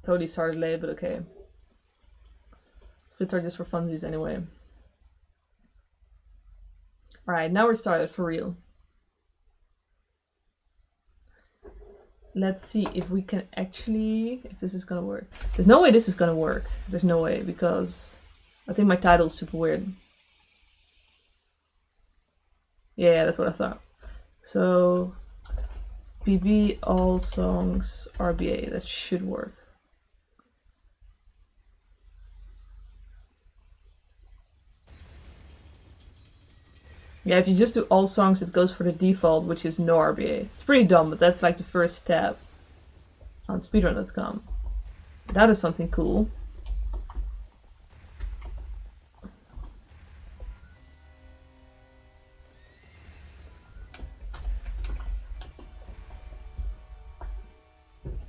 Totally started late, but okay. Splits are just for funsies anyway. Alright, now we're started for real. Let's see if we can actually... if this is gonna work. There's no way this is gonna work. There's no way, because I think my title is super weird. Yeah, that's what I thought. So... PB, all songs, RBA. That should work. Yeah, if you just do all songs, it goes for the default, which is no RBA. It's pretty dumb, but that's like the first step on speedrun.com. That is something cool.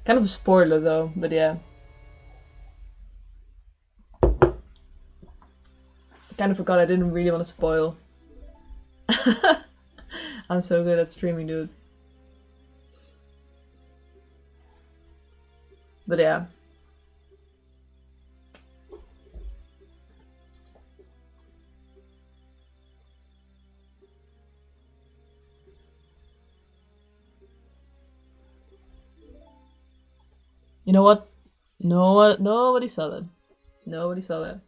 Kind of a spoiler though, but yeah. I kind of forgot I didn't really want to spoil. I'm so good at streaming, dude. But yeah. You know what? Nobody saw that. Nobody saw that.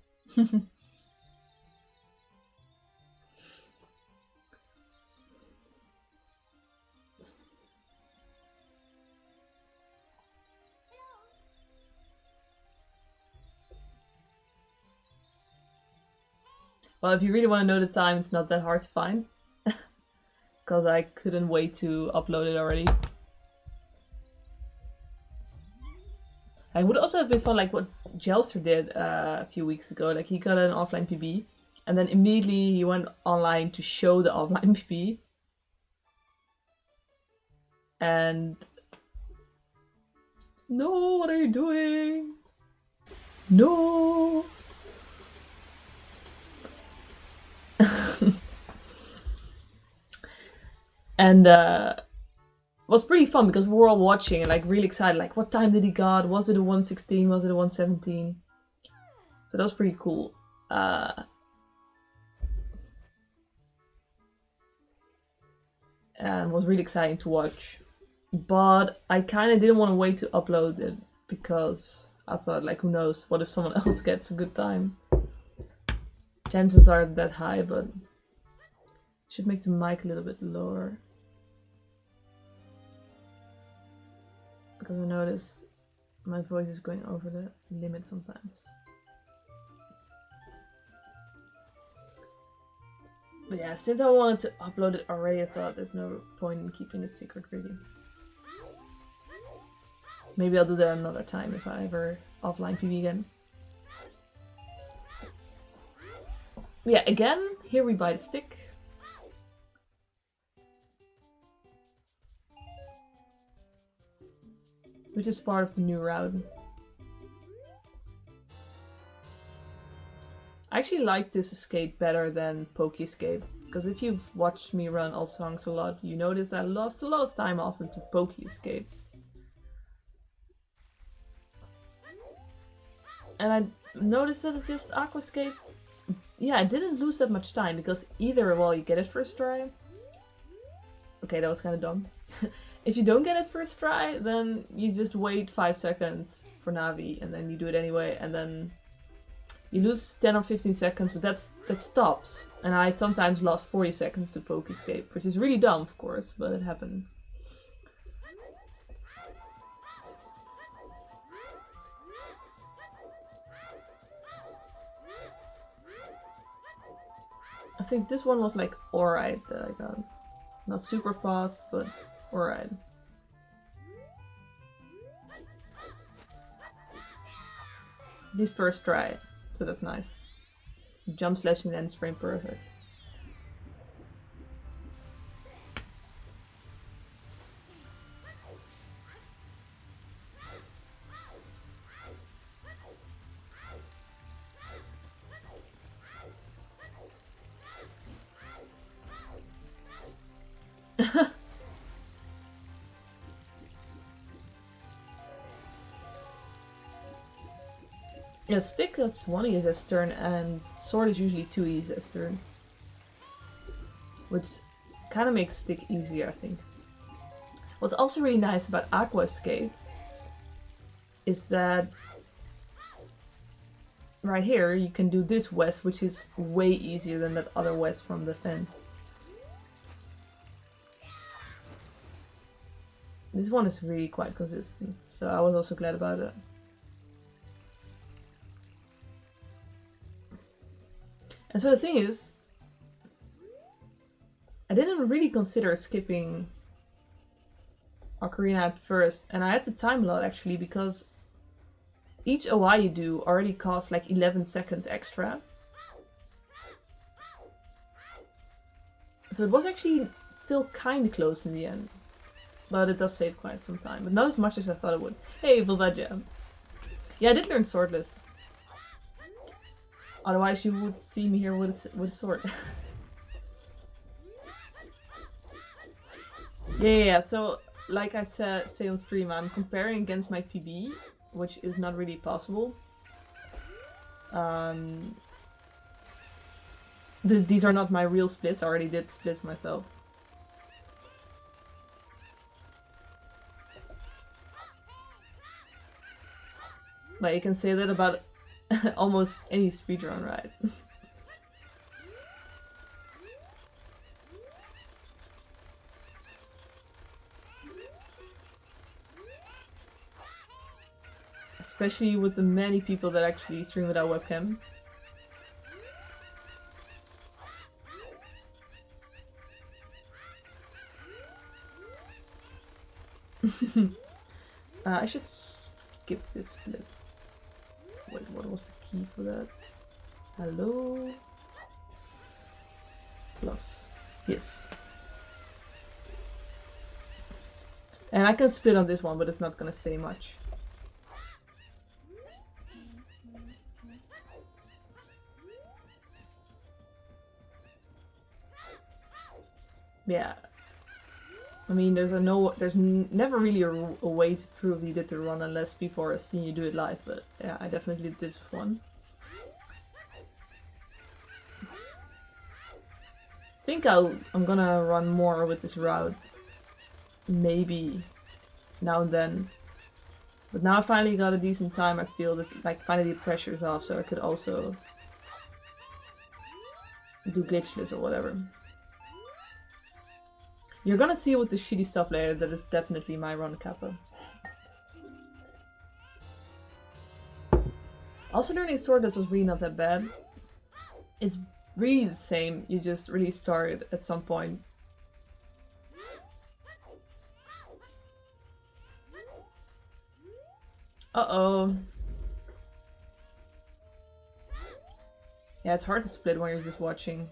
Well, if you really want to know the time, it's not that hard to find. Because I couldn't wait to upload it already. It would also have been fun, like what Jelster did a few weeks ago. Like he got an offline PB, and then immediately he went online to show the offline PB. And no, what are you doing? No. And it was pretty fun because we were all watching and like really excited. Like, what time did he got? Was it a 116? Was it a 117? So that was pretty cool. And was really exciting to watch. But I kind of didn't want to wait to upload it because I thought, like, who knows? What if someone else gets a good time? Chances aren't that high, but should make the mic a little bit lower. Because I noticed my voice is going over the limit sometimes. But yeah, since I wanted to upload it already, I thought there's no point in keeping it secret, really. Maybe I'll do that another time if I ever offline PB again. Yeah, again, here we buy the stick. Which is part of the new route. I actually like this escape better than Pokey Escape, because if you've watched me run all songs a lot, you noticed I lost a lot of time often to Pokey Escape. And I noticed that it's just Aqua Escape, yeah, I didn't lose that much time, because either, well, you get it first try. Okay, that was kind of dumb. If you don't get it first try, then you just wait 5 seconds for Navi, and then you do it anyway, and then you lose 10 or 15 seconds, but that stops. And I sometimes lost 40 seconds to Poke Escape, which is really dumb, of course, but it happened. I think this one was like alright that I got. Not super fast, but alright. This first try, so that's nice. Jump slashing and frame perfect. Yeah, stick is 1 ESS turn and sword is usually 2 ESS turns. Which kind of makes stick easier, I think. What's also really nice about Aqua Escape is that right here you can do this west, which is way easier than that other west from the fence. This one is really quite consistent, so I was also glad about it. And so the thing is, I didn't really consider skipping Ocarina at first, and I had to time a lot actually, because each OI you do already costs like 11 seconds extra. So it was actually still kinda close in the end. But it does save quite some time, but not as much as I thought it would. Hey, Vilvaja. Yeah, I did learn Swordless. Otherwise you would see me here with a sword. Yeah, so like I say on stream, I'm comparing against my PB, which is not really possible. These are not my real splits, I already did splits myself. Like, you can say that about almost any speedrun, right? Especially with the many people that actually stream without webcam. I should skip this flip. Wait, what was the key for that? Hello? Plus. Yes. And I can split on this one, but it's not gonna say much. Yeah. I mean, there's never really a way to prove you did the run unless people are seeing you do it live, but yeah, I definitely did this one. I think I'm gonna run more with this route. Maybe now and then. But now I finally got a decent time, I feel that like finally the pressure's off, so I could also do glitchless or whatever. You're gonna see with the shitty stuff later that is definitely my run kappa. Also, learning Swordless was really not that bad. It's really the same, you just really start at some point. Uh-oh. Yeah, it's hard to split when you're just watching.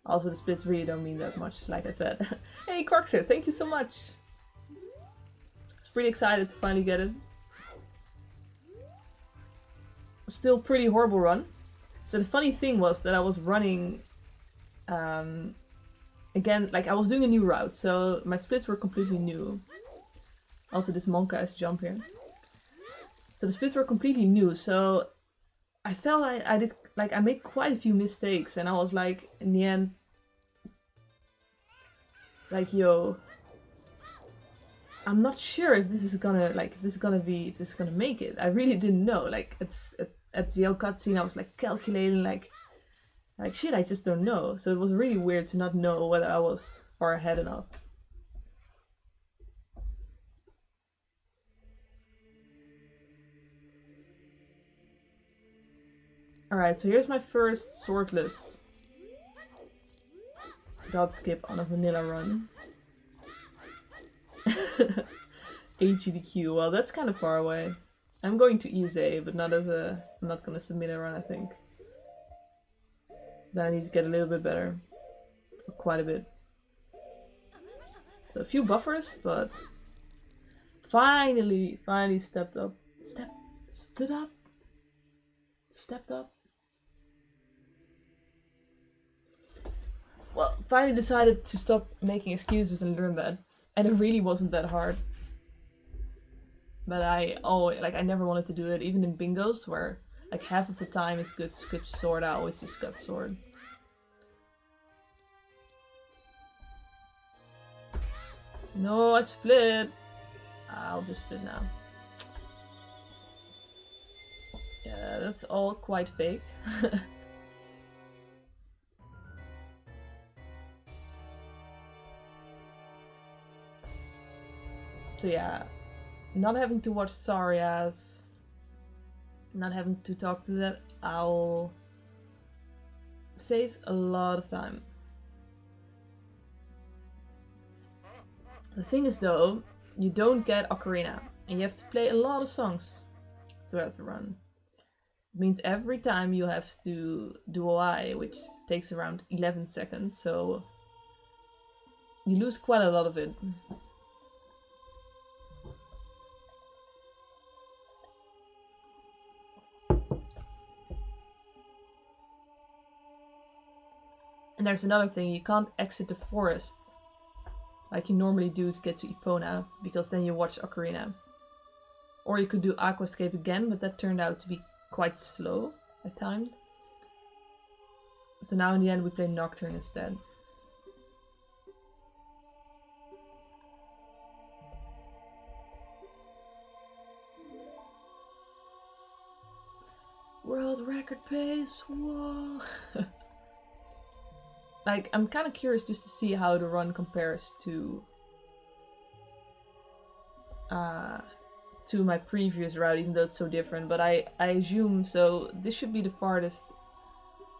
Also, the splits really don't mean that much, like I said. Hey, Corkser, thank you so much! I was pretty excited to finally get it. Still pretty horrible run. So the funny thing was that I was running... again, like I was doing a new route, so my splits were completely new. Also, this Monka-esque jump here. So the splits were completely new, so... I felt like I made quite a few mistakes, and I was like, in the end... Like, yo, I'm not sure if this is gonna make it. I really didn't know. Like, at the old cutscene, I was like calculating, like shit, I just don't know. So it was really weird to not know whether I was far ahead enough. Alright, so here's my first swordless dot skip on a vanilla run. HEDQ, well that's kind of far away. I'm going to ESA, but not as a... I'm not gonna submit a run, I think. Then I need to get a little bit better. Quite a bit. So a few buffers, but... Finally stepped up. Stepped up. Well, finally decided to stop making excuses and learn that. And it really wasn't that hard. But I never wanted to do it, even in bingos where like half of the time it's good to skip sword, I always just got sword. No, I split. I'll just split now. Yeah, that's all quite fake. So yeah, not having to watch Sarias, not having to talk to that owl saves a lot of time. The thing is though, you don't get Ocarina, and you have to play a lot of songs throughout the run. It means every time you have to do OI, which takes around 11 seconds, so you lose quite a lot of it. And there's another thing, you can't exit the forest like you normally do to get to Epona, because then you watch Ocarina. Or you could do Aquascape again, but that turned out to be quite slow at times. So now in the end we play Nocturne instead. World record pace, whoa! Like, I'm kind of curious just to see how the run compares to my previous route, even though it's so different. But I assume, so this should be the farthest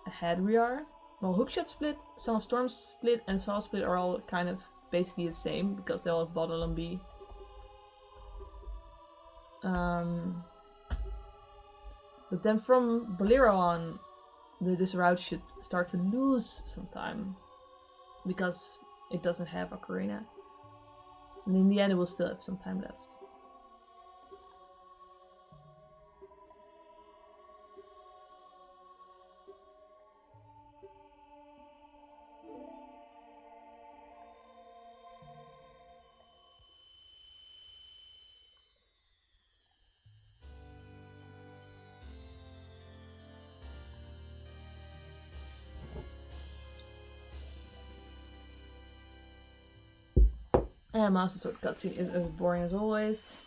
ahead we are. Well, Hookshot Split, Son of Storm Split, and Saw Split are all kind of basically the same, because they all have Bottle and B. But then from Bolero on, this route should start to lose some time, because it doesn't have Ocarina. And in the end it will still have some time left. And Master Sword cutscene is as boring as always.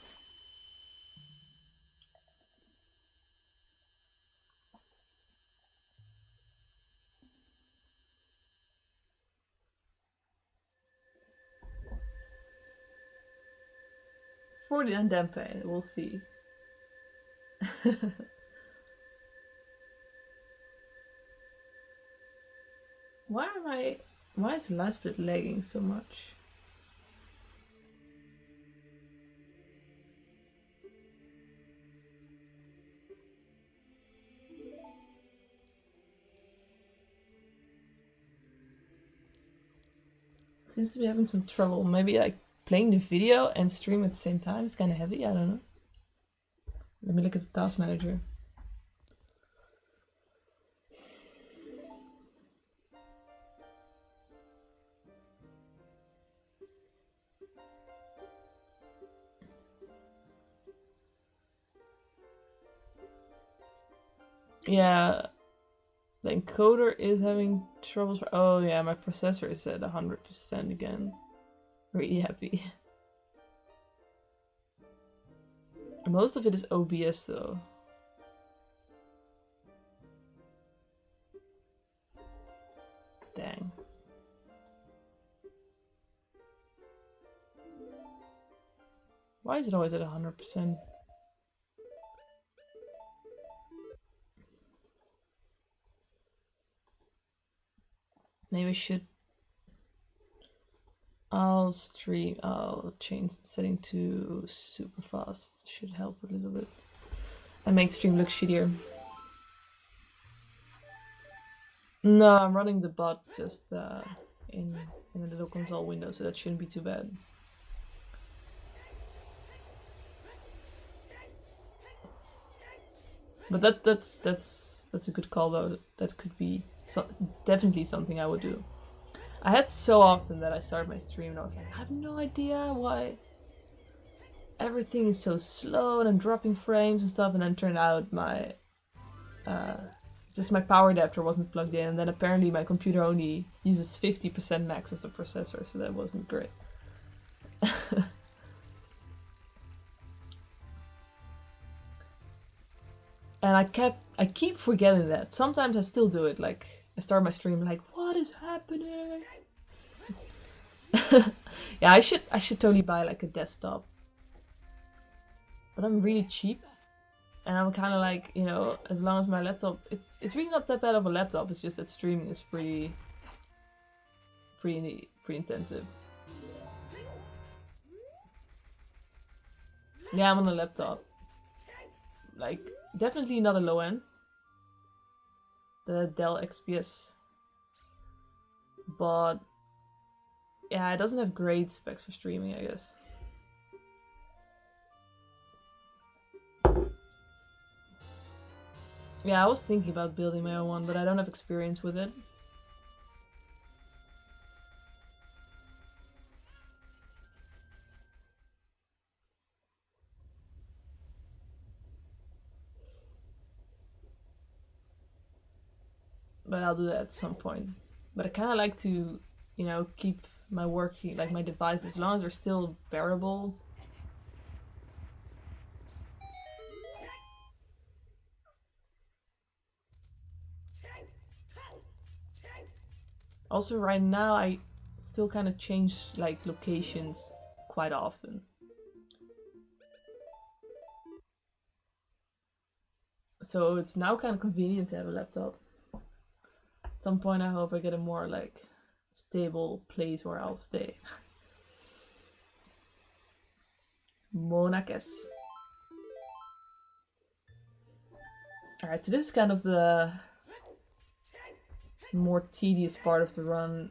For the Andempe, we'll see. Why is the last bit lagging so much? Seems to be having some trouble. Maybe like playing the video and stream at the same time is kind of heavy. I don't know. Let me look at the task manager. Yeah, the encoder is having troubles. Oh yeah, my processor is at 100% again. Really happy. Most of it is OBS though. Dang. Why is it always at 100%? Maybe I should. I'll change the setting to super fast. Should help a little bit. And make the stream look shittier. No, I'm running the bot just in a little console window, so that shouldn't be too bad. But that's a good call though. That could be definitely something I would do. I had so often that I started my stream and I was like, I have no idea why everything is so slow and I'm dropping frames and stuff, and then turned out my just my power adapter wasn't plugged in, and then apparently my computer only uses 50% max of the processor, so that wasn't great. And I keep forgetting that. Sometimes I still do it, like I start my stream like, what is happening? Yeah, I should totally buy like a desktop. But I'm really cheap. And I'm kind of like, you know, as long as my laptop, it's really not that bad of a laptop. It's just that streaming is pretty intensive. Yeah, I'm on a laptop. Like, definitely not a low end. The Dell XPS. But yeah, it doesn't have great specs for streaming, I guess. Yeah, I was thinking about building my own one, but I don't have experience with it. But I'll do that at some point. But I kind of like to, you know, keep my work, like my devices, as long as they're still bearable. Also, right now I still kind of change like locations quite often. So it's now kind of convenient to have a laptop. At some point I hope I get a more like stable place where I'll stay. Monakes. Alright, so this is kind of the more tedious part of the run,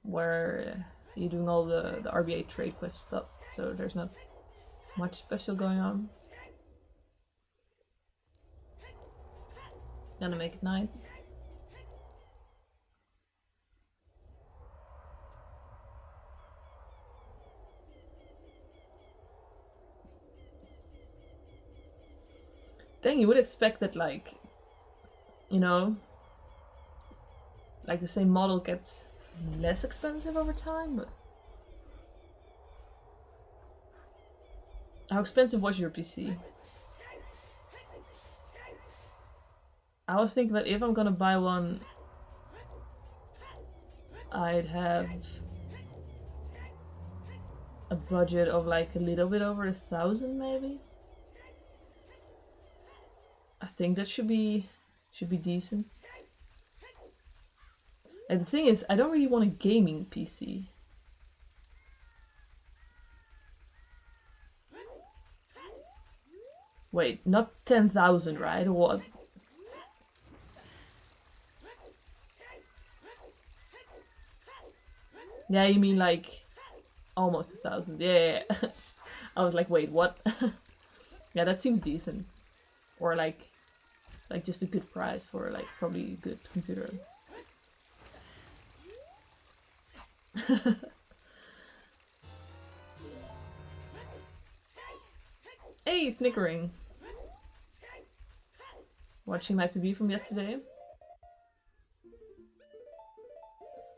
where you're doing all the RBA trade quest stuff, so there's not much special going on. Gonna make it 9. Dang, you would expect that, like, you know, like the same model gets less expensive over time, but how expensive was your PC? I was thinking that if I'm gonna buy one, I'd have a budget of like a little bit over 1,000 maybe. I think that should be decent. And the thing is, I don't really want a gaming PC. Wait, not 10,000, right? Or what? Yeah, you mean like almost 1,000. Yeah. I was like, wait, what? Yeah, that seems decent. Or like just a good price for like probably a good computer. Hey, snickering. Watching my PB from yesterday.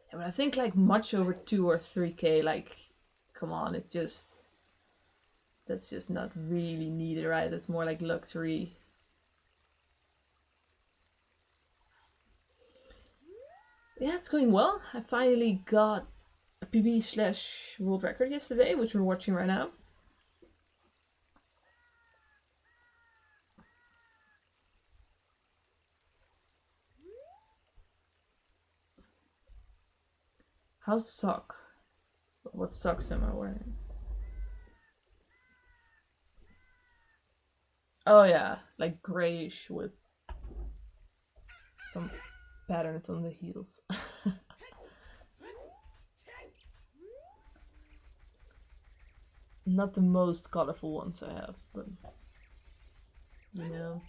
Yeah, but I think like much over 2 or 3K, like, come on, it's just, that's just not really needed, right? That's more like luxury. Yeah, it's going well. I finally got a PB/world record yesterday, which we're watching right now. How's sock? What socks am I wearing? Oh yeah, like grayish with some patterns on the heels. Not the most colorful ones I have, but you know.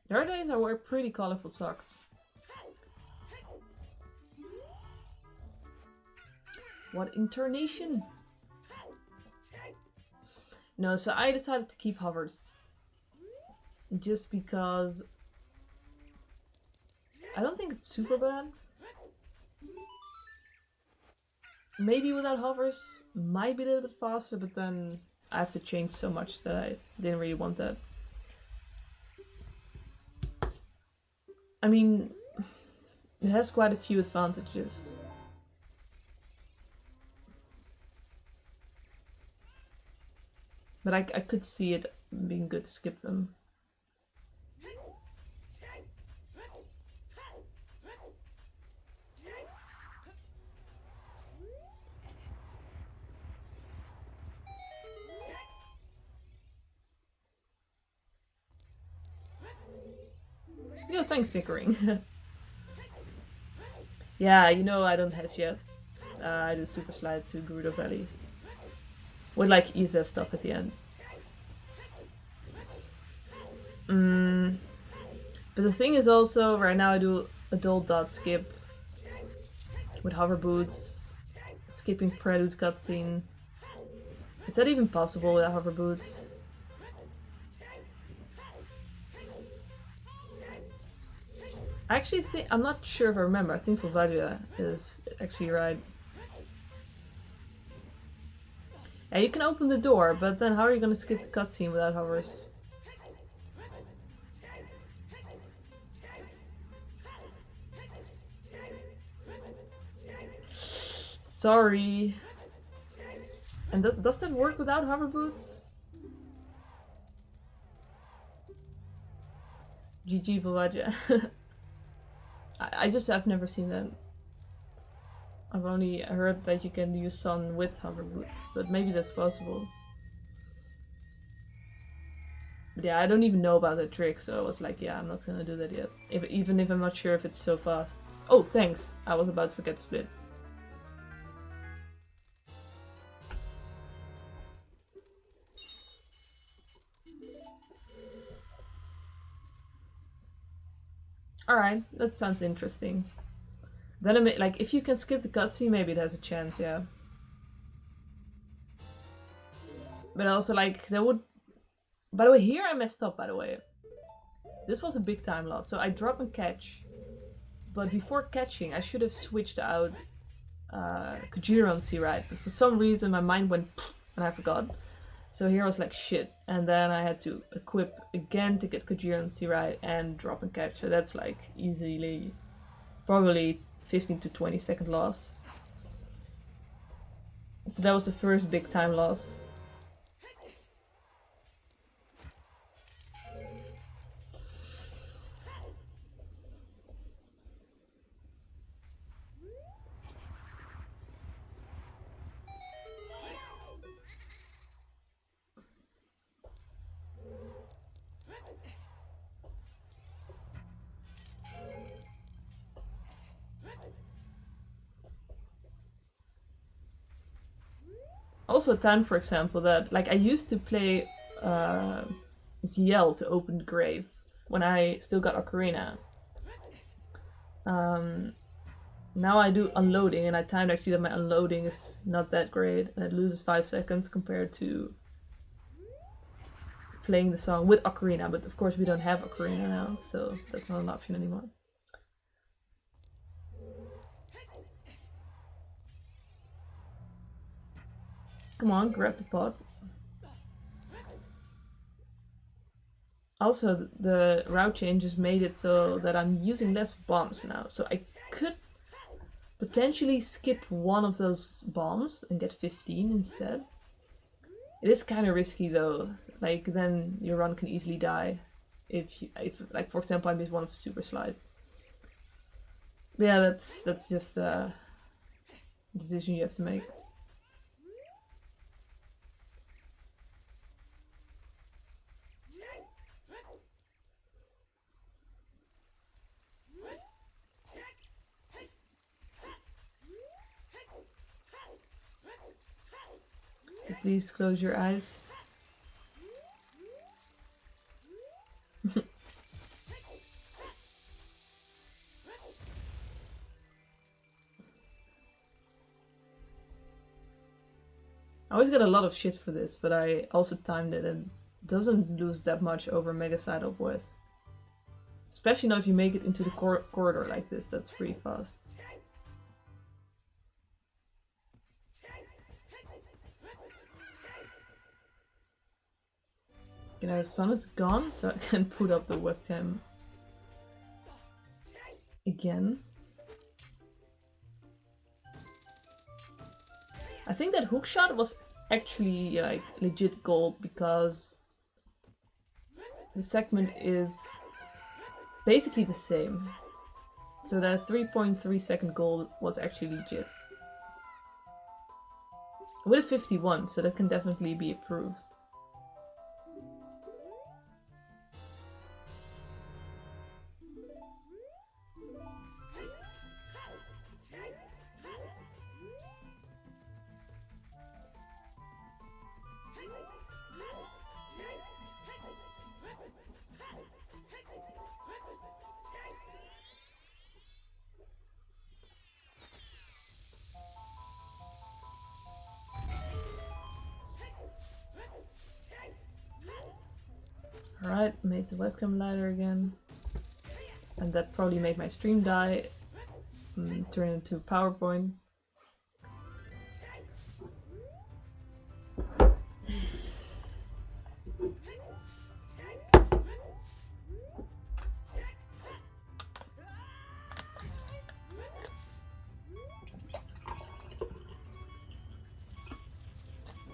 There are days I wear pretty colorful socks. What intonation? No, so I decided to keep hovers. Just because I don't think it's super bad. Maybe without hovers might be a little bit faster, but then I have to change so much that I didn't really want that. I mean, it has quite a few advantages. But I could see it being good to skip them. Yo, thanks, Snickering. Yeah, you know I don't has yet. I do Super Slide to Gerudo Valley. With like EZ stuff at the end. But the thing is also, right now I do adult dot skip with hover boots, skipping prelude cutscene. Is that even possible without hover boots? I actually think, I'm not sure if I remember, I think Volvadia is actually right. Yeah, you can open the door, but then how are you gonna skip the cutscene without hovers? Sorry. And does that work without hover boots? GG Volvadia. I just have never seen that. I've only heard that you can use Sun with hover boots, but maybe that's possible. But yeah, I don't even know about that trick, so I was like, yeah, I'm not gonna do that yet. Even if I'm not sure if it's so fast. Oh, thanks! I was about to forget Split. Alright, that sounds interesting. Then I like, if you can skip the cutscene, maybe it has a chance, yeah. But also, like, that would... By the way, here I messed up, by the way. This was a big time loss. So I drop and catch. But before catching, I should have switched out Kujira on C-Ride. But for some reason, my mind went and I forgot. So here I was like, shit. And then I had to equip again to get Kujira on C-Ride and drop and catch. So that's like easily, probably 15 to 20 second loss. So that was the first big time loss. Also a time, for example, that like I used to play ZL to open the grave when I still got Ocarina. Now I do unloading, and I timed actually that my unloading is not that great, and it loses 5 seconds compared to playing the song with Ocarina, but of course we don't have Ocarina now, so that's not an option anymore. Come on, grab the pot. Also, the route changes made it so that I'm using less bombs now, so I could potentially skip one of those bombs and get 15 instead. It is kind of risky though, like then your run can easily die if like for example I miss one of the super slides. But yeah, that's just a decision you have to make. So please close your eyes. I always get a lot of shit for this, but I also timed it and it doesn't lose that much over Mega Side Up West. Especially not if you make it into the corridor like this, that's pretty fast. You know, the sun is gone, so I can put up the webcam again. I think that hookshot was actually like legit gold because the segment is basically the same. So that 3.3 second gold was actually legit. With 51, so that can definitely be approved. Alright, made the webcam lighter again. And that probably made my stream die. Turn into PowerPoint.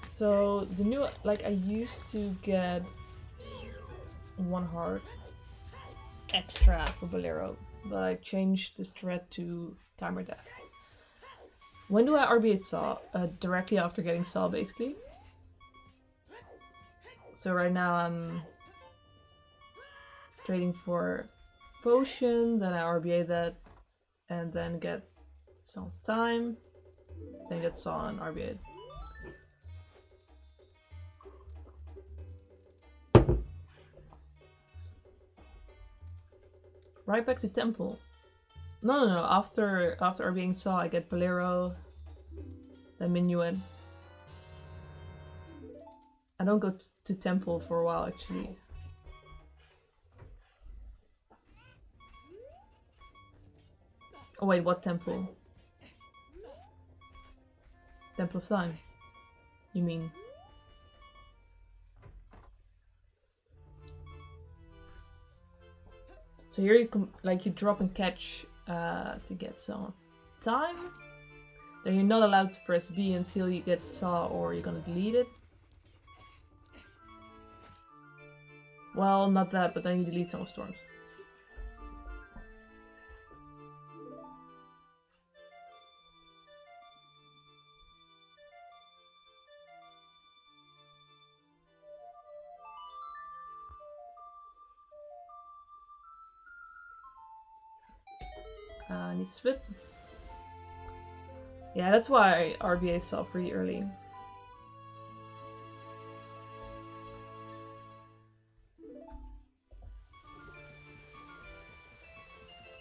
So the new, like I used to get 1 heart extra for Bolero, but I changed this thread to timer death. When do I RBA Saw? Directly after getting Saw, basically. So right now I'm trading for potion, then I RBA that, and then get some time, then get Saw and RBA. Right back to temple. No. After RBing Saw, I get Bolero, then Minuet. I don't go to temple for a while actually. Oh wait, what temple? Temple of Time. You mean? So here you you drop and catch to get some time. Then you're not allowed to press B until you get Saw or you're gonna delete it. Well, not that, but then you delete some of Storms. I need to split. Yeah, that's why RBA Saw pretty early.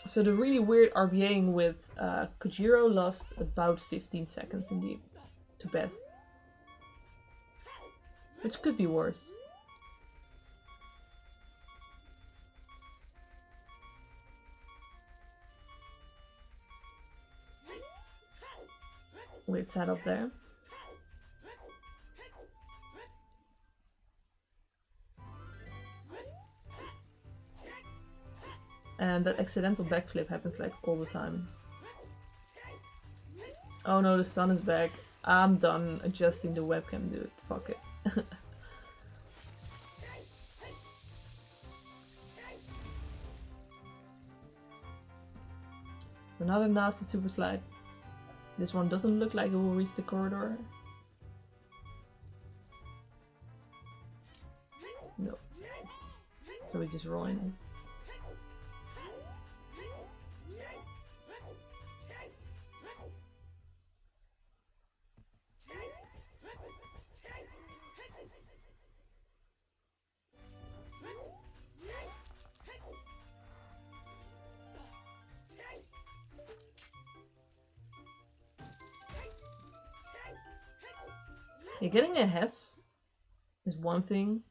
So the really weird RBAing with Kojiro lost about 15 seconds indeed to best. Which could be worse. Weird setup there. And that accidental backflip happens like all the time. Oh no, the sun is back. I'm done adjusting the webcam, dude. Fuck it. It's another nasty super slide. This one doesn't look like it will reach the corridor. No. So we just roll in. Yeah, getting a Hess is one thing,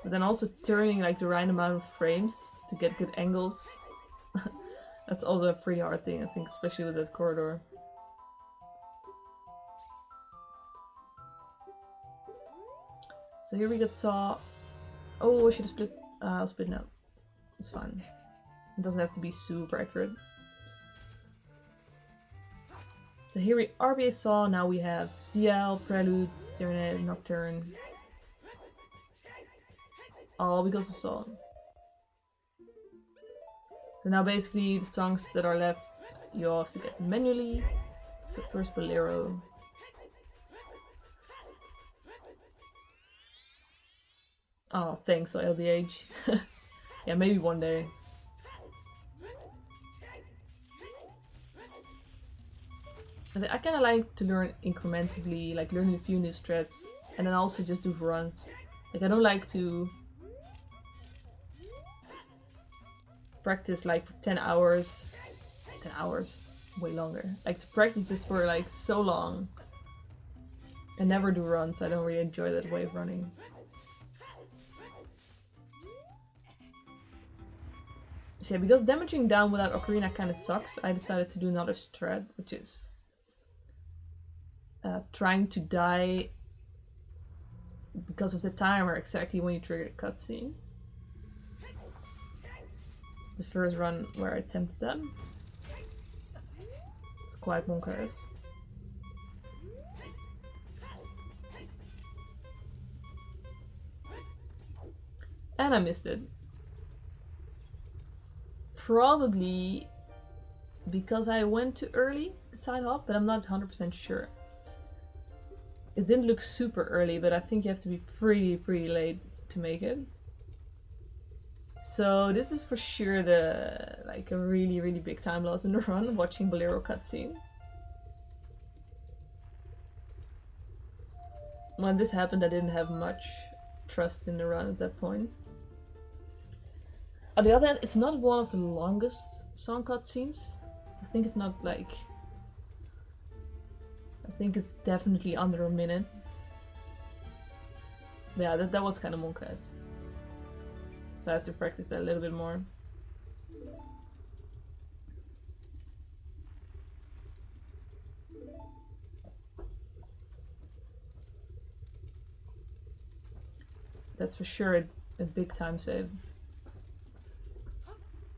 but then also turning like the right amount of frames to get good angles. That's also a pretty hard thing, I think, especially with that corridor. So here we get Saw. Oh, I should have split. I'll split now. It's fine. It doesn't have to be super accurate. So here we RBA Saw. Now we have CL, Prelude, Serenade, Nocturne. All because of Saw. So now basically the songs that are left, you all have to get manually. So first Bolero. Oh, thanks LDH. Yeah, maybe one day. I kind of like to learn incrementally, like learning a few new strats, and then also just do runs. Like I don't like to practice like for 10 hours. 10 hours, way longer. Like to practice just for like so long and never do runs. I don't really enjoy that way of running. So yeah, because damaging down without Ocarina kind of sucks, I decided to do another strat, which is trying to die because of the timer exactly when you trigger the cutscene. It's the first run where I attempted that. It's quite bonkers. And I missed it. Probably because I went too early side hop, but I'm not 100% sure. It didn't look super early, but I think you have to be pretty late to make it. So this is for sure the like a really big time loss in the run, watching Bolero cutscene. When this happened, I didn't have much trust in the run at that point. On the other hand, it's not one of the longest song cutscenes. I think it's not like... I think it's definitely under a minute. But yeah, that was kind of monk-ass. So I have to practice that a little bit more. That's for sure a big time save.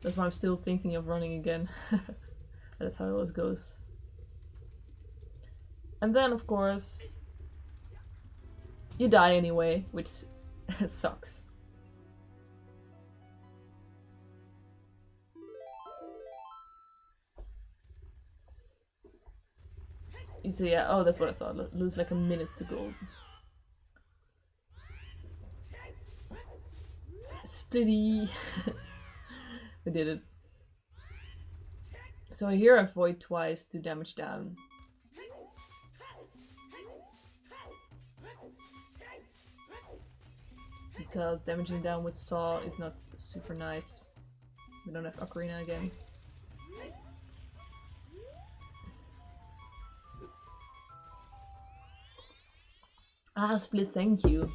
That's why I'm still thinking of running again. That's how it always goes. And then, of course, you die anyway, which sucks. So yeah, oh, that's what I thought. Lose like a minute to gold. Splitty! We did it. So here I void twice to damage down. Because damaging down with Saw is not super nice. We don't have Ocarina again. Ah, Split, thank you.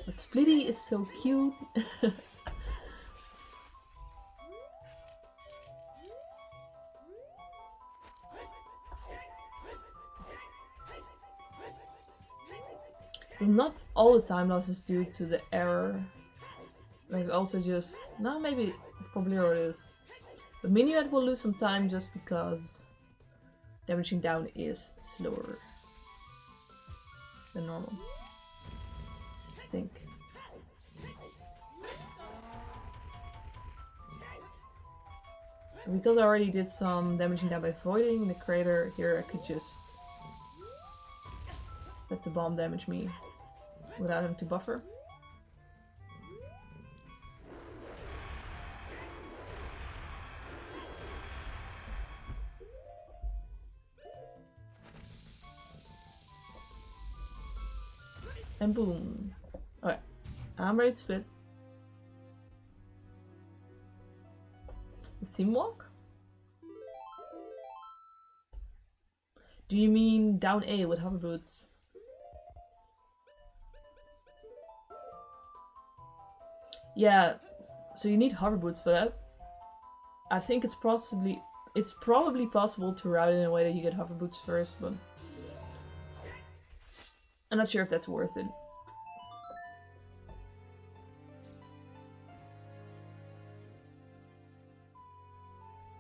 But Splitty is so cute. Not all the time loss is due to the error. Like also just... No, maybe for Bolero it is. But Minuet will lose some time just because damaging down is slower than normal. I think. And because I already did some damaging down by voiding the crater, here I could just let the bomb damage me without having to buffer. And boom. Alright, I'm ready to split. Sim walk? Do you mean down A with hover boots? Yeah, so you need hover boots for that. I think it's probably possible to route it in a way that you get hover boots first, but I'm not sure if that's worth it.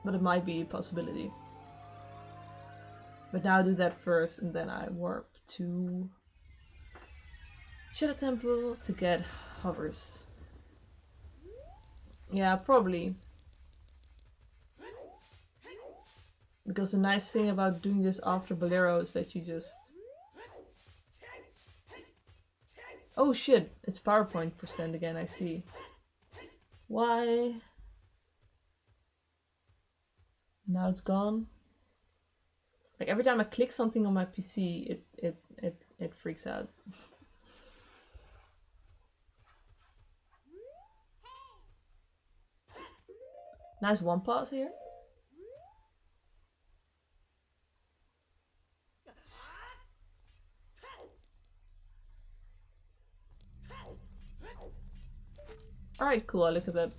But it might be a possibility. But now I'll do that first, and then I warp to Shadow Temple to get hovers. Yeah, probably. Because the nice thing about doing this after Bolero is that you just... Oh shit, it's PowerPoint percent again, I see. Why? Now it's gone. Like every time I click something on my PC, it freaks out. Nice one pass here. Alright, cool, I look at that.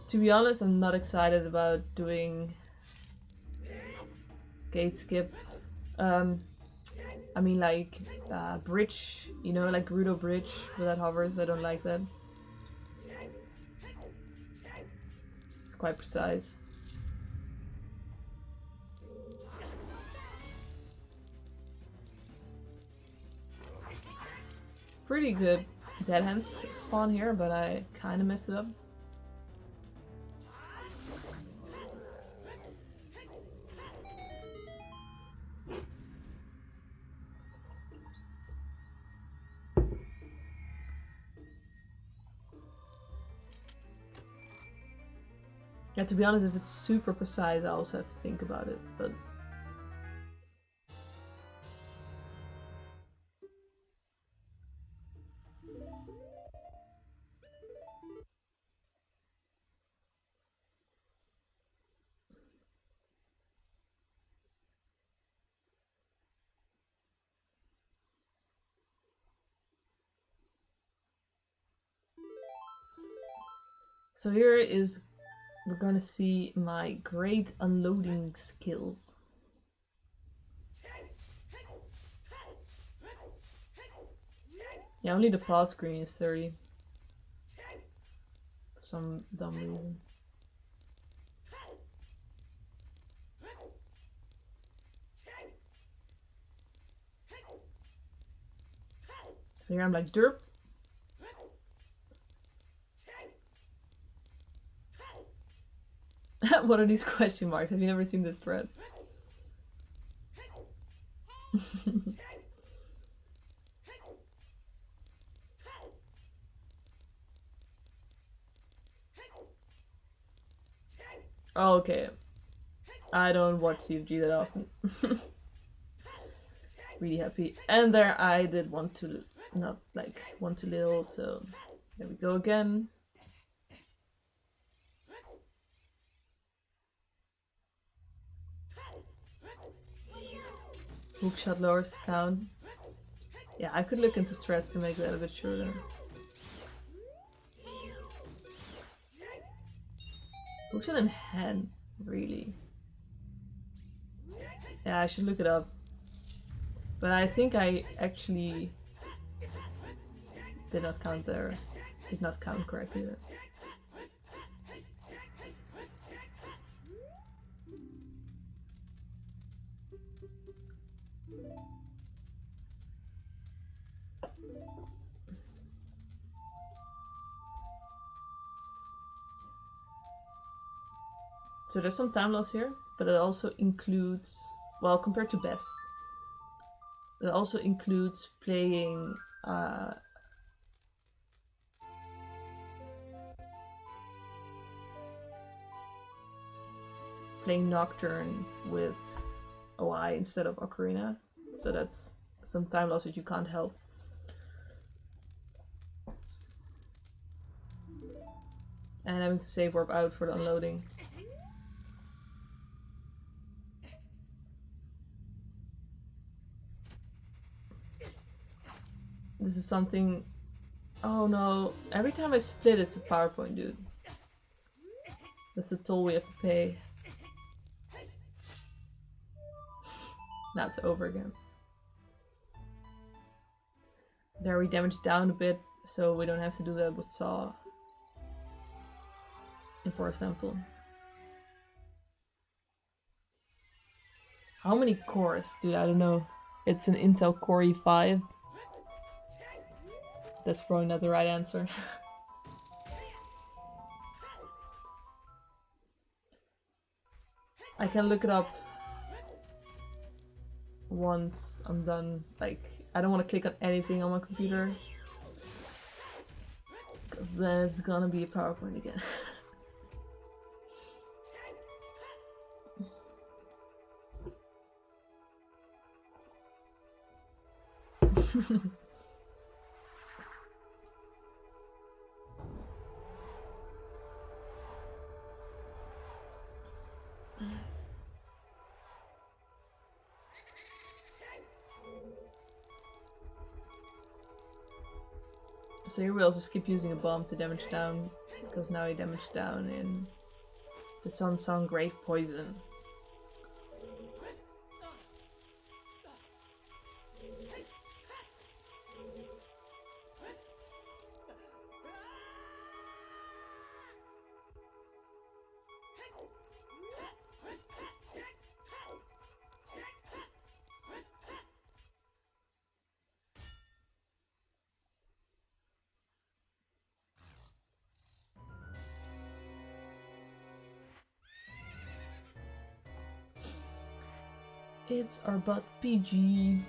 To be honest, I'm not excited about doing gate skip. I mean like bridge, you know, like Gerudo bridge without hovers. I don't like that. It's quite precise. Pretty good dead hands spawn here, but I kind of messed it up. Yeah, to be honest, if it's super precise, I also have to think about it, but... So here is... we're gonna see my great unloading skills. Yeah, only the pause screen is 30. For some dumb reason. So here I'm like, derp. What are these question marks? Have you never seen this thread? Oh, okay. I don't watch CFG that often. Really happy. And there I did one too, not like one too little, so there we go again. Hookshot lowers the count. Yeah, I could look into strats to make that a bit shorter. Hookshot in hand, really. Yeah, I should look it up. But I think I actually did not count there. Did not count correctly there. So there's some time loss here, but it also includes, well, compared to best, it also includes playing playing Nocturne with OI instead of Ocarina. So that's some time loss that you can't help. And having to save warp out for the unloading. This is something... Oh no, every time I split it's a PowerPoint, dude. That's the toll we have to pay. Now it's over again. There we damaged down a bit, so we don't have to do that with Saw. For example. How many cores? Dude, I don't know. It's an Intel Core i5. That's probably not the right answer. I can look it up once I'm done. Like, I don't want to click on anything on my computer, because then it's gonna be a PowerPoint again. So here we also skip using a bomb to damage down, because now he damaged down in the Sun Song Grave Poison. It's our butt PG.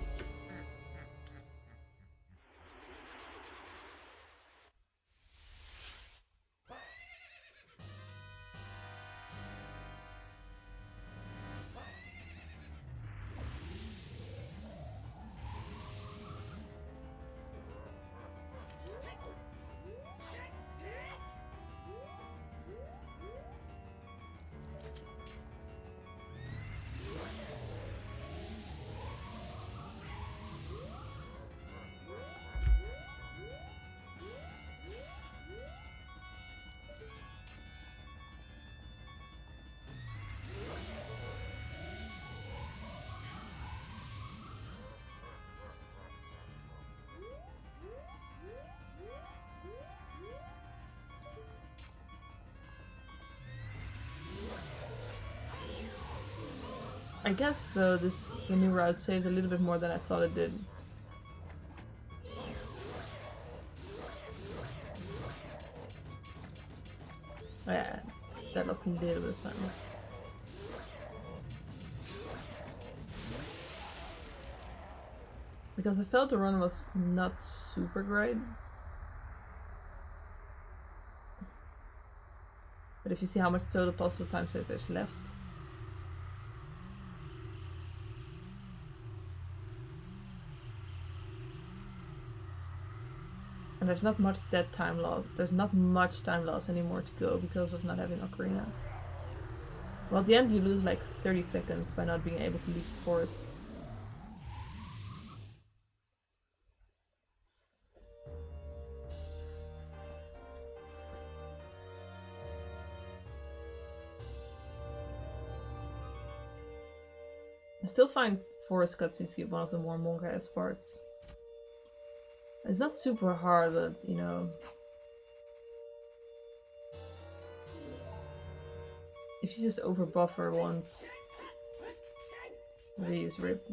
I guess though the new route saved a little bit more than I thought it did. Oh yeah, that lost a little bit of time. Because I felt the run was not super great. But if you see how much total possible time saves there's left. And there's not much dead time loss. There's not much time loss anymore to go because of not having Ocarina. Well, at the end you lose like 30 seconds by not being able to leave the forest. I still find forest cutscenes to be one of the more manga-esque parts. It's not super hard, but you know, if you just over buffer once, these rip.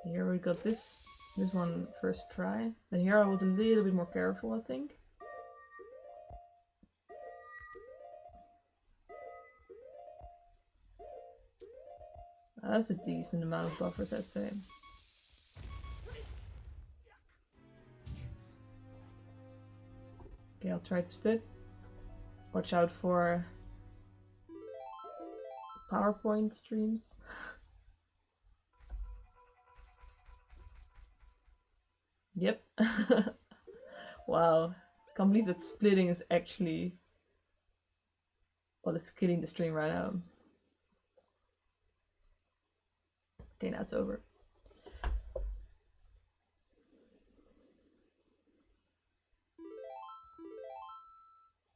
Here we got this one first try. And here I was a little bit more careful, I think. That's a decent amount of buffers, I'd say. Okay, I'll try to split. Watch out for PowerPoint streams. Yep. Wow. Can't believe that splitting is actually Well, it's killing the stream right now. Okay, now it's over.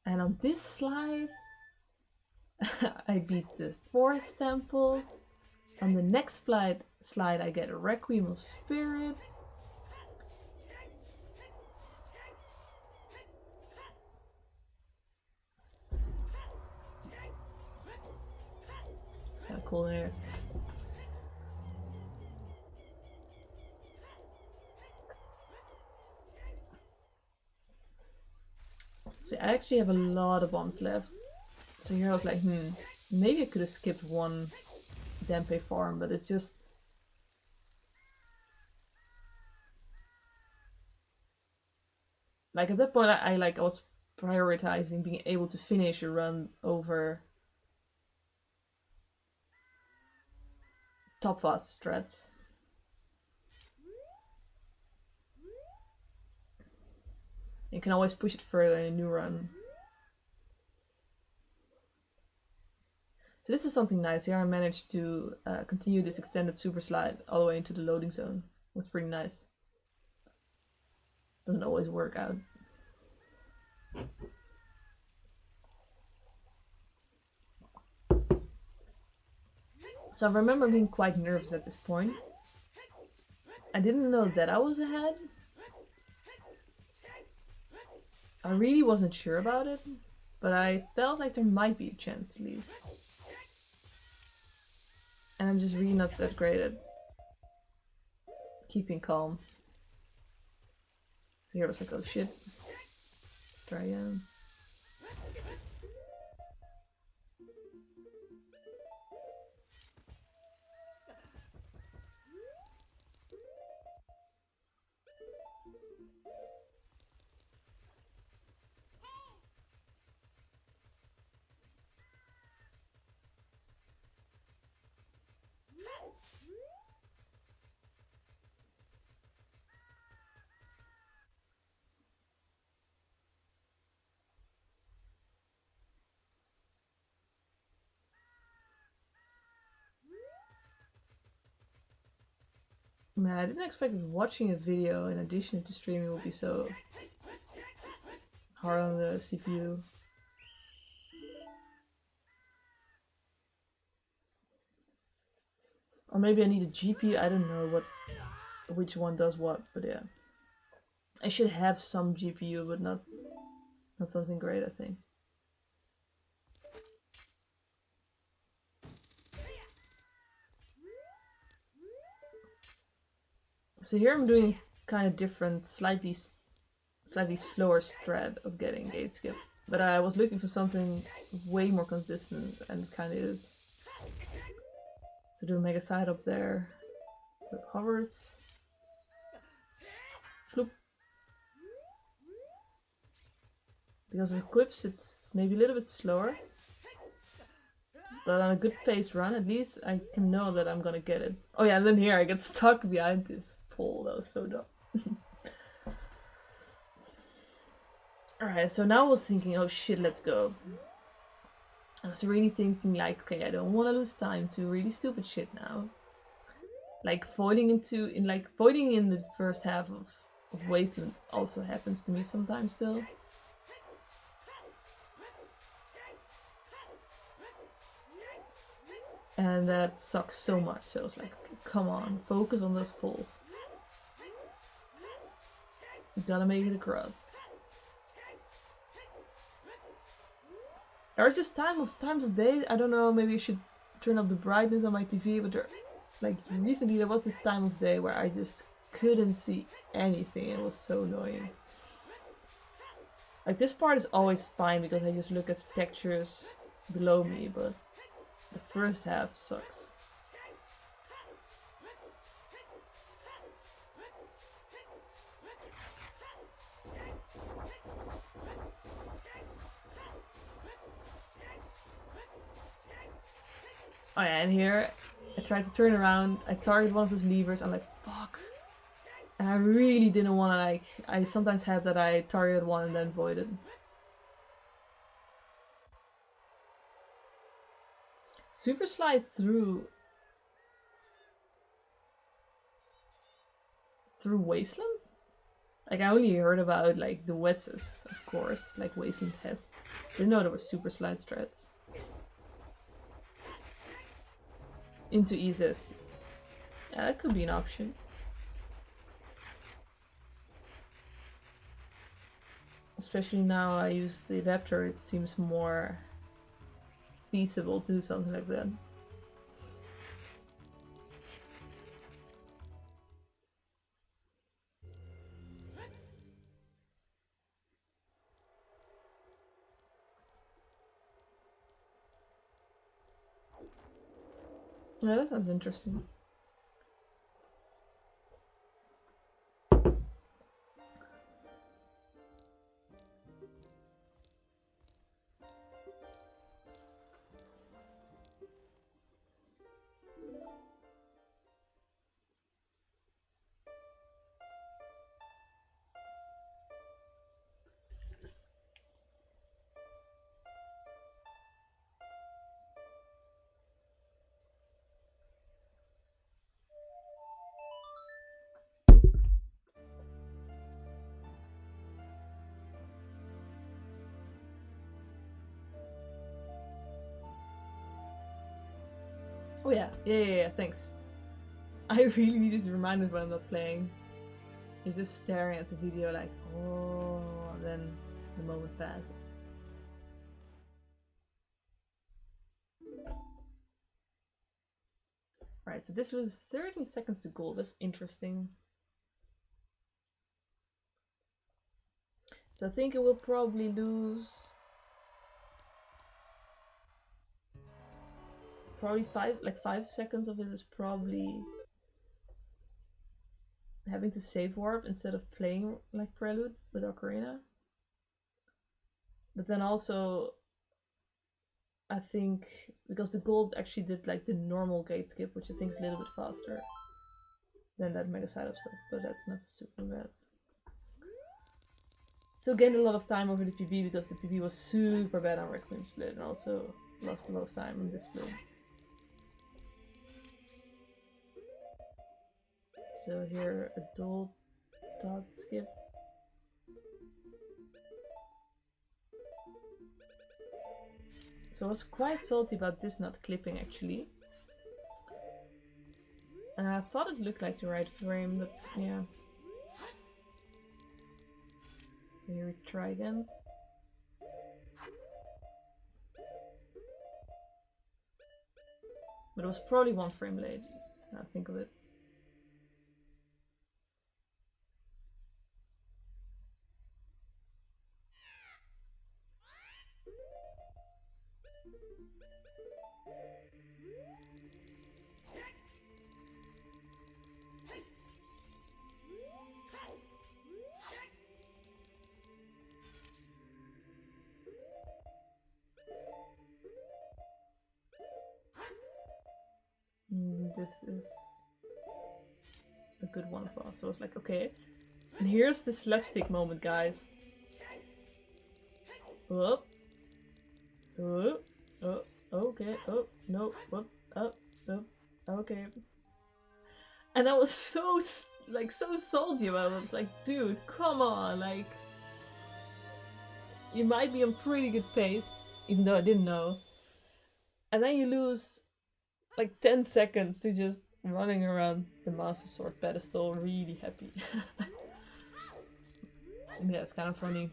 And on this slide, I beat the Forest Temple. On the next slide, I get a Requiem of Spirit. It's kind of cool in here. So I actually have a lot of bombs left. So here I was like, maybe I could have skipped one Dempe farm, but it's just... Like at that point I was prioritizing being able to finish a run over top fast strats. You can always push it further in a new run. So this is something nice. Here I managed to continue this extended super slide all the way into the loading zone. That's pretty nice. Doesn't always work out. So I remember being quite nervous at this point. I didn't know that I was ahead. I really wasn't sure about it, but I felt like there might be a chance at least. And I'm just really not that great at keeping calm. So here I was like, oh shit. Let's try again. Man, I didn't expect that watching a video in addition to streaming would be so hard on the CPU. Or maybe I need a GPU, I don't know which one does what, but yeah. I should have some GPU, but not something great, I think. So here I'm doing kind of different, slightly slower strat of getting gate skip. But I was looking for something way more consistent, and it kind of is. So do a mega side up there. So it hovers. Floop. Because of equips, it's maybe a little bit slower. But on a good pace run, at least I can know that I'm gonna get it. Oh yeah, and then here I get stuck behind this pole. That was so dumb. Alright, so now I was thinking, oh shit, let's go. I was really thinking like, okay, I don't want to lose time to really stupid shit now. Like voiding in the first half of Wasteland also happens to me sometimes still. And that sucks so much, so I was like, okay, come on, focus on those pulls. You gotta make it across. There are just times of day, I don't know, maybe I should turn up the brightness on my TV, but recently there was this time of day where I just couldn't see anything. It was so annoying. Like this part is always fine because I just look at the textures below me, but the first half sucks. Oh yeah, and here I tried to turn around, I targeted one of those levers, I'm like, fuck. And I really didn't want to, I sometimes have that I targeted one and then voided. Super slide through Wasteland? Like, I only heard about, like, the Wetses, of course, like Wasteland has. Didn't know there was super slide strats. Into ESS. Yeah, that could be an option. Especially now I use the adapter, it seems more feasible to do something like that. Yeah, that sounds interesting. Oh yeah, thanks. I really need to be reminded when I'm not playing. You're just staring at the video like, oh, and then the moment passes. Right, so this was 13 seconds to gold. That's interesting. So I think it will probably lose probably 5 seconds of it is probably having to save warp instead of playing like Prelude with Ocarina. But then also I think because the gold actually did like the normal gate skip, which I think is a little bit faster than that Mega Side Up stuff, but that's not super bad. Still gained a lot of time over the PB because the PB was super bad on Requiem Split, and also lost a lot of time on this split. So here, a dual dot skip. So I was quite salty about this not clipping actually. And I thought it looked like the right frame, but yeah. So here we try again. But it was probably 1 frame late, now I think of it. This is a good one for us. So I was like, okay. And here's the slapstick moment, guys. Oh. Oh. Oh. Okay. Oh. No. Oh. Oh. Oh. Okay. And I was so salty about it. Like, dude, come on. Like, you might be on pretty good pace, even though I didn't know. And then you lose like 10 seconds to just running around the Master Sword pedestal really happy. Yeah, it's kind of funny.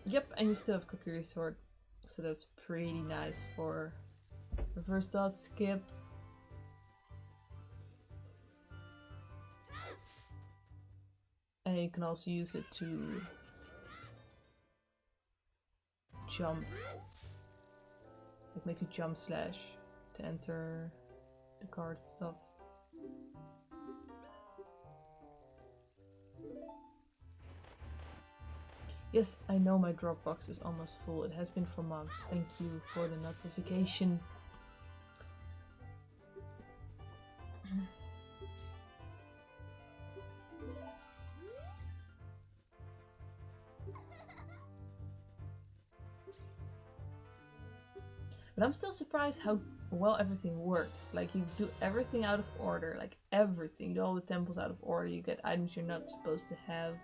Yep, and you still have Kokiri Sword, so that's pretty nice for reverse dot skip. And you can also use it to jump, like make a jump slash to enter the card stuff. Yes, I know my Dropbox is almost full. It has been for months. Thank you for the notification. But I'm still surprised how well everything works. Like, you do everything out of order. Like, everything. You do all the temples out of order. You get items you're not supposed to have.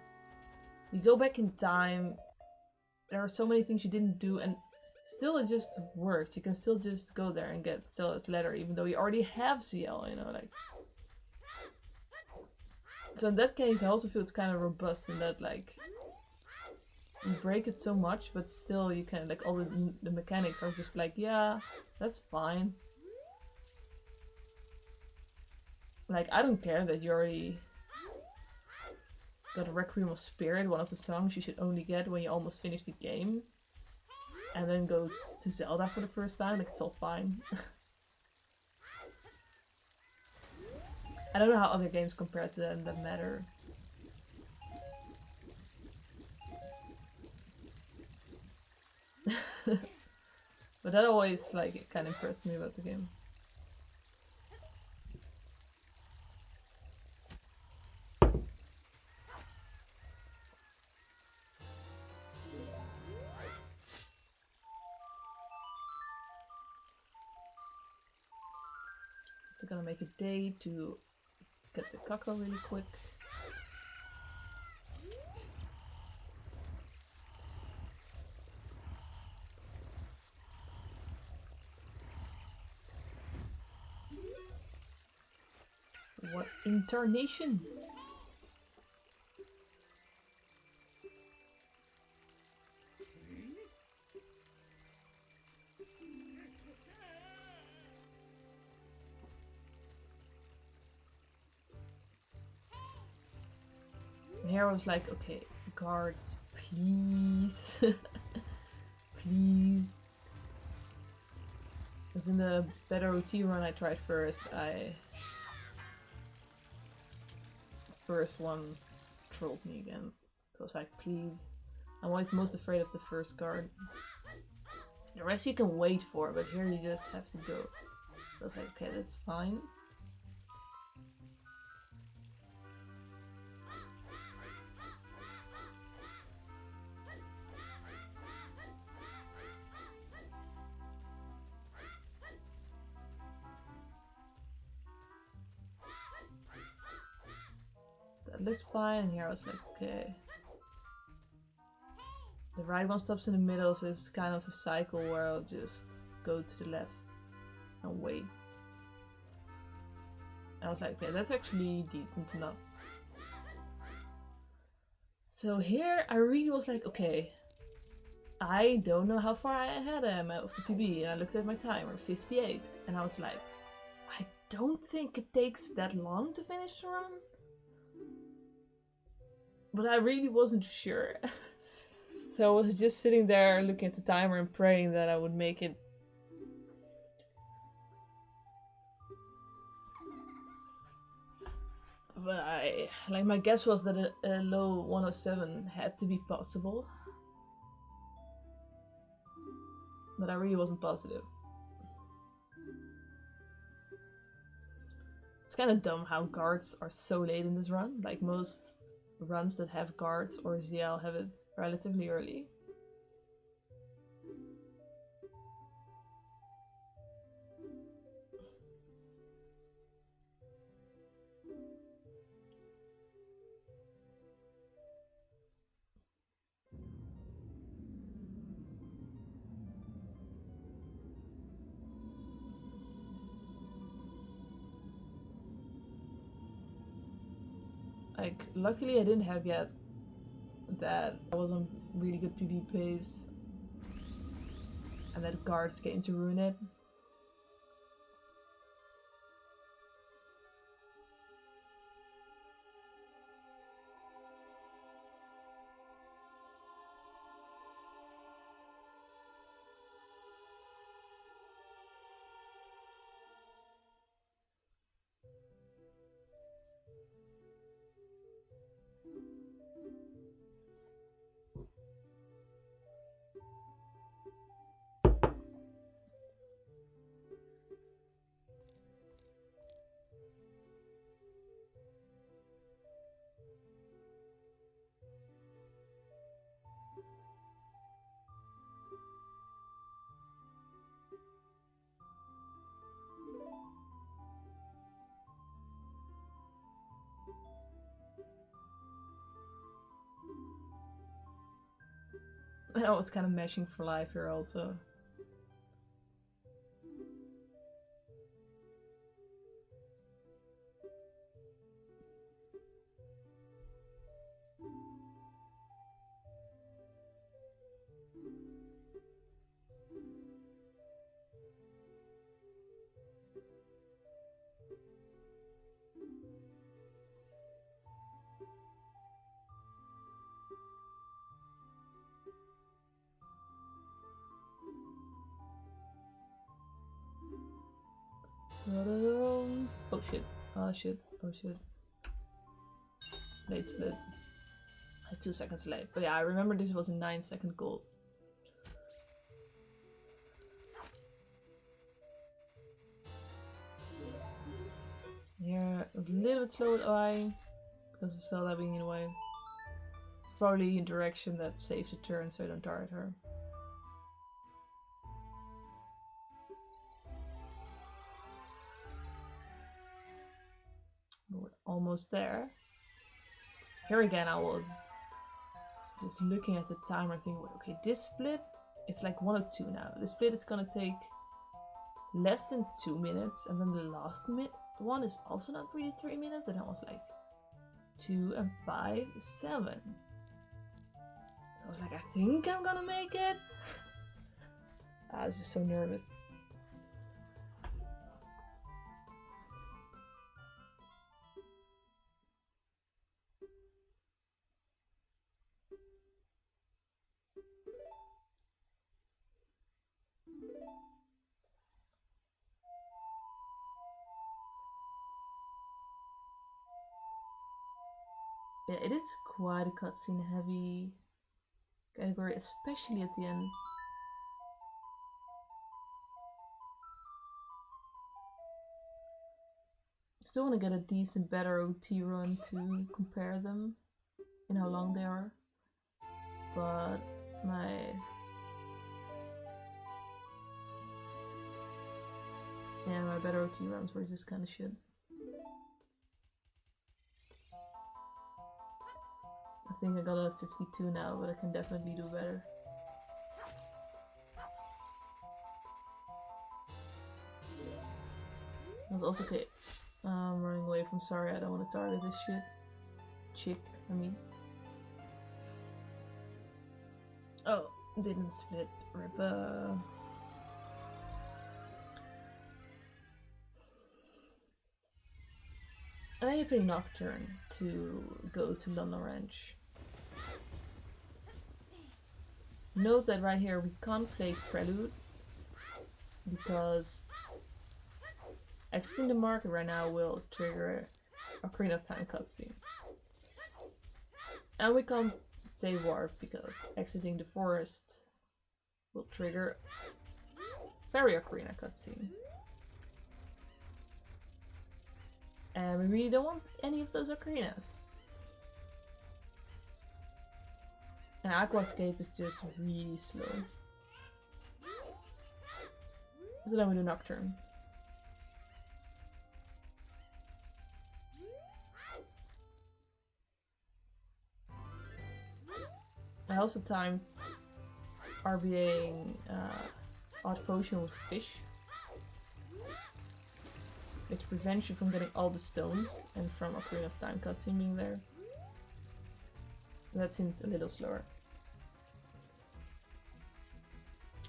You go back in time. There are so many things you didn't do, and still it just works. You can still just go there and get Zelda's letter, even though you already have CL, you know, like... So in that case, I also feel it's kind of robust in that, like... You break it so much, but still you can, like, all the mechanics are just like, yeah, that's fine. Like, I don't care that you already got a Requiem of Spirit, one of the songs you should only get when you almost finish the game. And then go to Zelda for the first time, like, it's all fine. I don't know how other games compare to that in that matter. But that always, like, kind of impressed me about the game. So gonna make a day to get the Kako really quick. What incarnation? And here I was like, okay, guards, please. Please. Because in the better OT run I tried first, first one trolled me again. So I was like, please. I'm always most afraid of the first guard. The rest you can wait for, but here you just have to go. So I was like, okay, that's fine. That looked fine, and here I was like, okay. The right one stops in the middle, so it's kind of a cycle where I'll just go to the left and wait. I was like, okay, that's actually decent enough. So here I really was like, okay, I don't know how far I ahead I am of the PB, and I looked at my timer, 58, and I was like, I don't think it takes that long to finish the run. But I really wasn't sure. So I was just sitting there looking at the timer and praying that I would make it. But my guess was that a low 107 had to be possible. But I really wasn't positive. It's kind of dumb how guards are so late in this run. Like, most runs that have guards or ZL have it relatively early. Like, luckily I didn't have yet that I was on really good PB pace and that guards came to ruin it. And I was kind of mashing for life here also. Oh shit, oh shit, oh shit. Late split. 2 seconds late. But yeah, I remember this was a 9-second goal. Yeah, a little bit slow with I because of Zelda being in the way. It's probably a direction that saves the turn so I don't target her. We're almost there. Here again I was just looking at the timer thinking, okay, this split, it's like 102 now. This split is gonna take less than 2 minutes, and then the last one is also not really 3 minutes, and that was like 2 and 5, 7. So I was like, I think I'm gonna make it. I was just so nervous. Yeah, it is quite a cutscene heavy category, especially at the end. Still want to get a decent, better OT run to compare them in how long they are. But my better OT runs were just kind of shit. I think I got a 52 now, but I can definitely do better. I was also okay. I'm running away from sorry, I don't want to target this shit. Chick, I mean. Oh, didn't split. Rip. I need to play Nocturne to go to London Ranch. Note that right here we can't play Prelude because exiting the market right now will trigger Ocarina of Time cutscene. And we can't say Warp because exiting the forest will trigger Fairy Ocarina cutscene. And we really don't want any of those Ocarinas. And Aquascape is just really slow. So then we do Nocturne. I also timed RBAing Odd Potion with Fish, which prevents you from getting all the stones and from Ocarina of Time cutscene being there. That seems a little slower.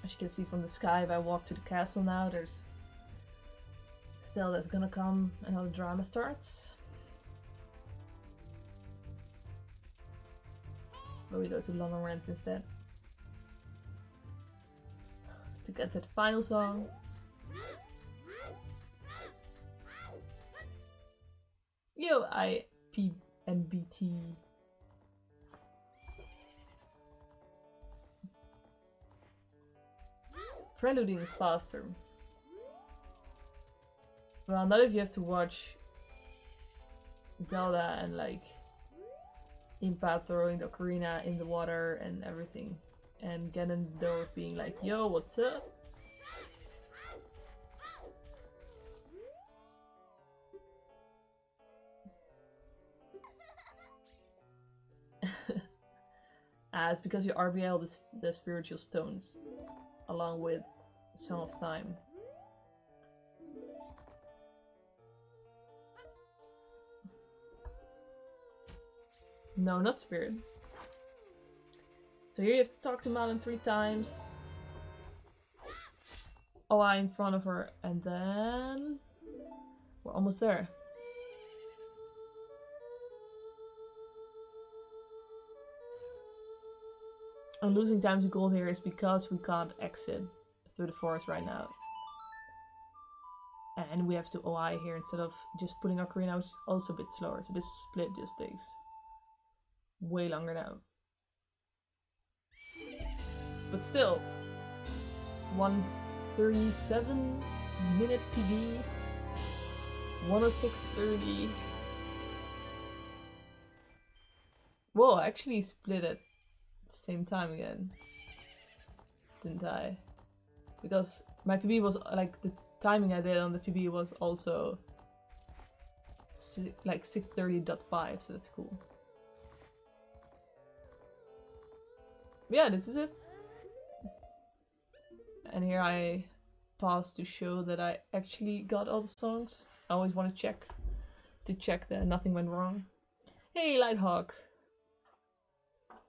As you can see from the sky, if I walk to the castle now, there's Zelda's gonna come and all the drama starts. But we go to London Ranch instead. To get that final song. Yo, IPMBT. Preluding is faster. Well, not if you have to watch Zelda and like Impa throwing the ocarina in the water and everything. And Ganondorf being like, yo, what's up? It's because you RBA the spiritual stones along with Song of Time. No, not Spirit. So here you have to talk to Malin 3 times. Oh, I'm in front of her, and then we're almost there. And losing time to gold here is because we can't exit through the forest right now. And we have to OI here instead of just putting Ocarina, which is also a bit slower. So this split just takes way longer now. But still, 1:37 minute PB, 1:06:30. Whoa, I actually split it at the same time again, didn't I? Because my PB was like the timing I did on the PB was also like 6:30.5, so that's cool. Yeah, this is it. And here I pause to show that I actually got all the songs. I always want to check that nothing went wrong. Hey, Lighthawk!